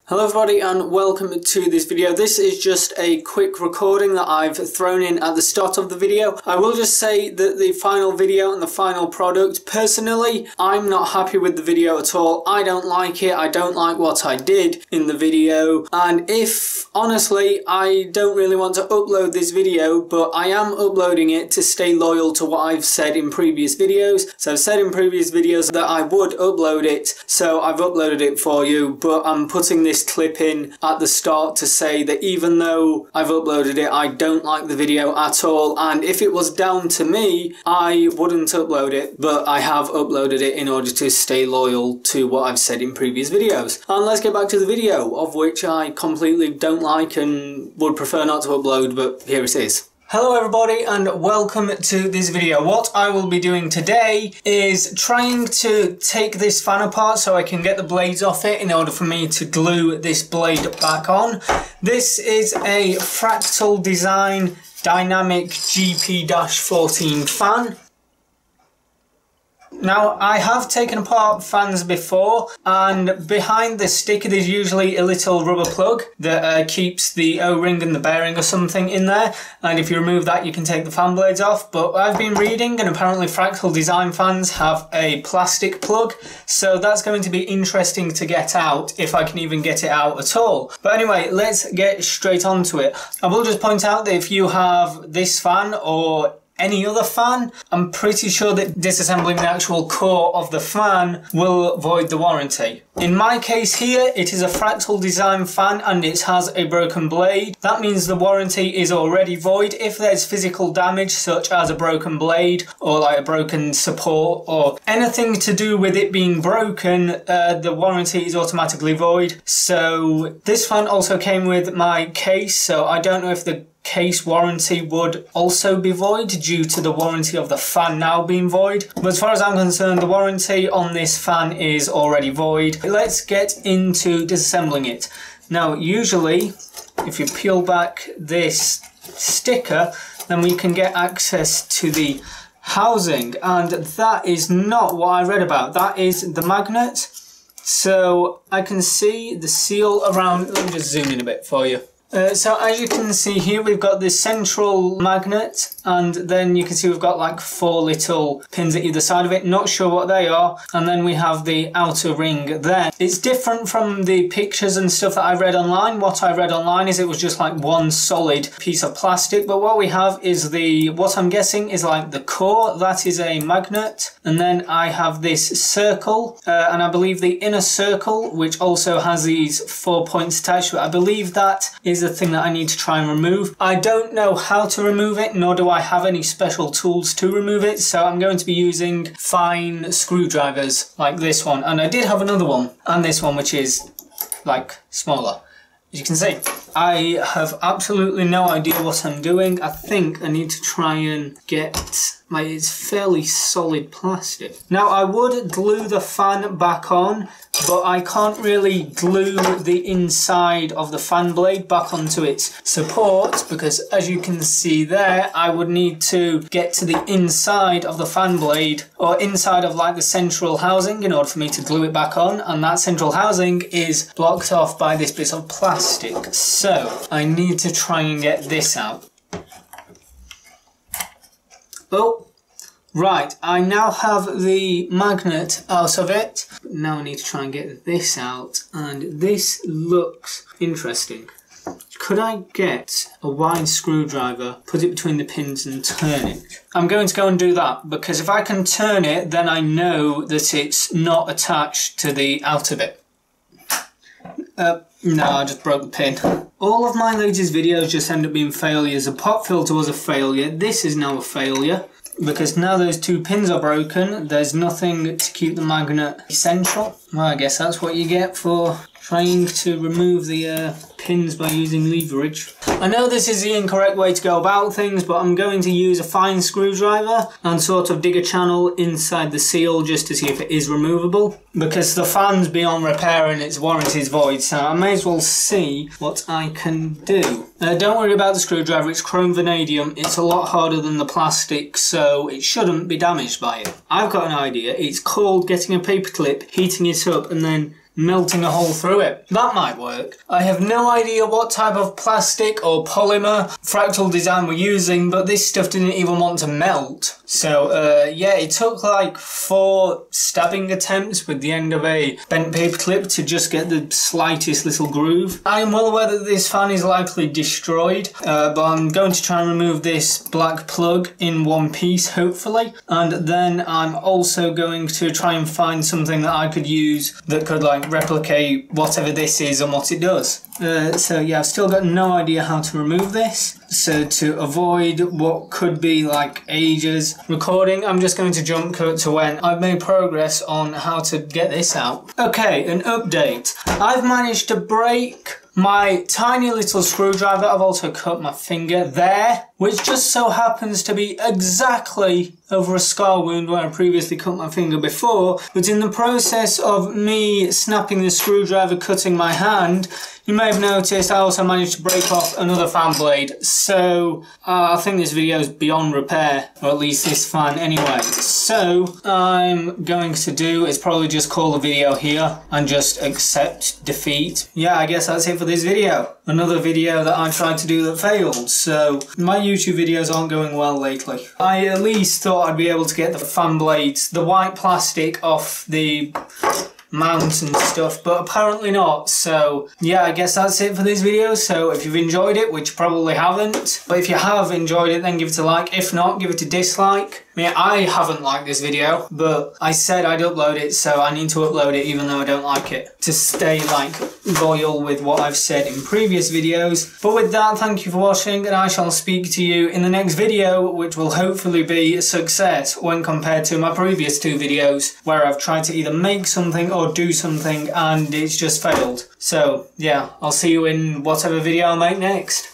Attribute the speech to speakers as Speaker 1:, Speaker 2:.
Speaker 1: Hello everybody and welcome to this video. This is just a quick recording that I've thrown in at the start of the video. I will just say that the final video and the final product, personally, I'm not happy with the video at all. I don't like it. I don't like what I did in the video. And if, honestly, I don't really want to upload this video, but I am uploading it to stay loyal to what I've said in previous videos. So I've said in previous videos that I would upload it, so I've uploaded it for you, but I'm putting this clip in at the start to say that even though I've uploaded it, I don't like the video at all, and if it was down to me, I wouldn't upload it, but I have uploaded it in order to stay loyal to what I've said in previous videos. And let's get back to the video, of which I completely don't like and would prefer not to upload, but here it is. Hello everybody and welcome to this video. What I will be doing today is trying to take this fan apart so I can get the blades off it in order for me to glue this blade back on. This is a Fractal design dynamic GP-14 fan. Now, I have taken apart fans before, and behind the sticker there's usually a little rubber plug that keeps the O-ring and the bearing or something in there, and if you remove that you can take the fan blades off. But I've been reading and apparently Fractal design fans have a plastic plug, so that's going to be interesting to get out, if I can even get it out at all. But anyway, let's get straight onto it. I will just point out that if you have this fan or any other fan, I'm pretty sure that disassembling the actual core of the fan will void the warranty. In my case here, it is a Fractal design fan and it has a broken blade. That means the warranty is already void. If there's physical damage such as a broken blade or like a broken support or anything to do with it being broken, the warranty is automatically void. So this fan also came with my case, so I don't know if the case warranty would also be void due to the warranty of the fan now being void. But as far as I'm concerned, the warranty on this fan is already void. Let's get into disassembling it. Now, usually, if you peel back this sticker, then we can get access to the housing, and that is not what I read about. That is the magnet. So I can see the seal around. Let me just zoom in a bit for you. So as you can see here, we've got this central magnet, and then you can see we've got like 4 little pins at either side of it, not sure what they are, and then we have the outer ring there. It's different from the pictures and stuff that I read online. What I read online is it was just like one solid piece of plastic, but what we have is what I'm guessing is like the core, that is a magnet, and then I have this circle, and I believe the inner circle, which also has these 4 points attached to it, I believe that is the thing that I need to try and remove. I don't know how to remove it, nor do I have any special tools to remove it, so I'm going to be using fine screwdrivers like this one, and I did have another one and this one which is like smaller. As you can see, I have absolutely no idea what I'm doing. I think I need to try and get it's fairly solid plastic. Now, I would glue the fan back on, but I can't really glue the inside of the fan blade back onto its support, because as you can see there, I would need to get to the inside of the fan blade, or inside of like the central housing, in order for me to glue it back on, and that central housing is blocked off by this bit of plastic. So I need to try and get this out. Oh, right, I now have the magnet out of it. Now I need to try and get this out, and this looks interesting. Could I get a wide screwdriver, put it between the pins and turn it? I'm going to go and do that, because if I can turn it, then I know that it's not attached to the outer bit. No, I just broke the pin. All of my latest videos just end up being failures. The pop filter was a failure. This is now a failure, because now those 2 pins are broken. There's nothing to keep the magnet central. Well, I guess that's what you get for trying to remove the pins by using leverage. I know this is the incorrect way to go about things, but I'm going to use a fine screwdriver and sort of dig a channel inside the seal just to see if it is removable, because the fan's beyond repair and its warranty is void, so I may as well see what I can do. Don't worry about the screwdriver, it's chrome vanadium, it's a lot harder than the plastic, so it shouldn't be damaged by it. I've got an idea. It's called getting a paper clip, heating it up, and then melting a hole through it. That might work. I have no idea what type of plastic or polymer Fractal Design were using, but this stuff didn't even want to melt. So yeah, it took like 4 stabbing attempts with the end of a bent paper clip to just get the slightest little groove. I am well aware that this fan is likely destroyed, but I'm going to try and remove this black plug in one piece, hopefully. And then I'm also going to try and find something that I could use that could like replicate whatever this is and what it does. So yeah, I've still got no idea how to remove this. So to avoid what could be like ages recording, I'm just going to jump cut to when I've made progress on how to get this out. Okay, an update. I've managed to break my tiny little screwdriver. I've also cut my finger there, which just so happens to be exactly over a scar wound where I previously cut my finger before. But in the process of me snapping the screwdriver, cutting my hand, you may have noticed I also managed to break off another fan blade. So I think this video is beyond repair, or at least this fan anyway. So I'm going to do is probably just call the video here and just accept defeat. Yeah, I guess that's it for this video. Another video that I tried to do that failed. So my YouTube videos aren't going well lately. I at least thought I'd be able to get the fan blades, the white plastic off the mount and stuff, but apparently not. So yeah, I guess that's it for this video. So if you've enjoyed it, which you probably haven't, but if you have enjoyed it, then give it a like. If not, give it a dislike. I mean, I haven't liked this video, but I said I'd upload it, so I need to upload it even though I don't like it, to stay like loyal with what I've said in previous videos. But with that, thank you for watching, and I shall speak to you in the next video, which will hopefully be a success when compared to my previous 2 videos, where I've tried to either make something or do something and it's just failed. So yeah, I'll see you in whatever video I make next.